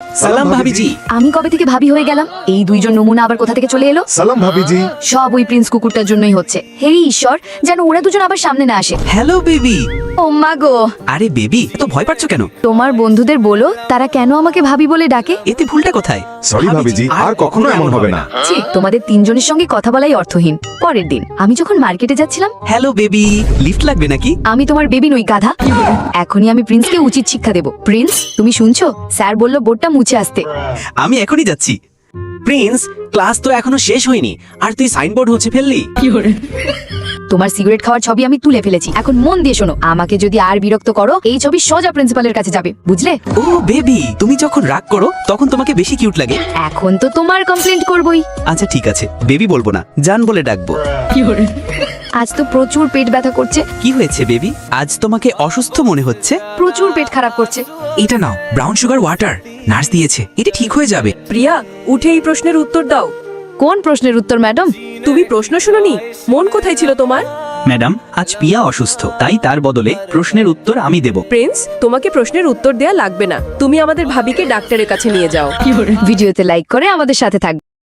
সালাম ভাবিজি। আমি কবে থেকে ভাবি হয়ে গেলাম? এই দুইজন নমুনা আবার কোথা থেকে চলে এলো? সালাম ভাবিজি। সব ওই প্রিন্স কুকুরটার জন্যই হচ্ছে। হে ঈশ্বর, যেন ওরা দুজন আবার সামনে না আসে। Hello baby. ও মা গো, আরে বেবি, এত ভয় পাচ্ছ কেন? তোমার বন্ধুদের বলো তারা কেন আমাকে ভাবি বলে ডাকে। এতে ভুলটা কোথায়? সরি ভাবিজি, আর কখনো এমন হবে না। ছি, তোমাদের তিনজনের সঙ্গে কথা বলাই অর্থহীন। পরের দিন আমি যখন মার্কেটে যাচ্ছিলাম, হ্যালো বেবি, লিফট লাগবে নাকি? আমি তোমার বেবি নই গাধা। এখনই আমি প্রিন্সকে উচিত শিক্ষা দেব। প্রিন্স, তুমি শুনছো? স্যার বললো বোর্ডটা মুছে আসতে। আমি এখনই যাচ্ছি। প্রিন্স, ক্লাস তো এখনো শেষ হয়নি আর তুই সাইনবোর্ড হচ্ছে ফেললি। তোমার সিগারেট খাওয়ার ছবি আমি তুলে ফেলেছি। এখন মন দিয়ে শোনো, আমাকে যদি আর বিরক্ত করো, এই ছবি সোজা প্রিন্সিপালের কাছে যাবে, বুঝলে? ও বেবি, তুমি যখন রাগ করো তখন তোমাকে বেশি কিউট লাগে। এখন তো তোমার কমপ্লেন্ট করবই। আচ্ছা ঠিক আছে, বেবি বলবো না, জান বলে ডাকবো। আজ তো প্রচুর পেট ব্যথা করছে। কি হয়েছে বেবি? আজ তোমাকে অসুস্থ মনে হচ্ছে। প্রচুর পেট খারাপ করছে। এটা নাও, ব্রাউন সুগার ওয়াটার, নার্স দিয়েছে, এটা ঠিক হয়ে যাবে। প্রিয়া, উঠে এই প্রশ্নের উত্তর দাও। কোন প্রশ্নের উত্তর ম্যাডাম? তুমি প্রশ্ন শুনোনি? মন কোথায় ছিল তোমার? ম্যাডাম, আজ পিয়া অসুস্থ, তাই তার বদলে প্রশ্নের উত্তর আমি দেব। প্রিন্স, তোমাকে প্রশ্নের উত্তর দেয়া লাগবে না। তুমি আমাদের ভাবিকে ডাক্তারের কাছে নিয়ে যাও। ভিডিওতে লাইক করে আমাদের সাথে থাকবে।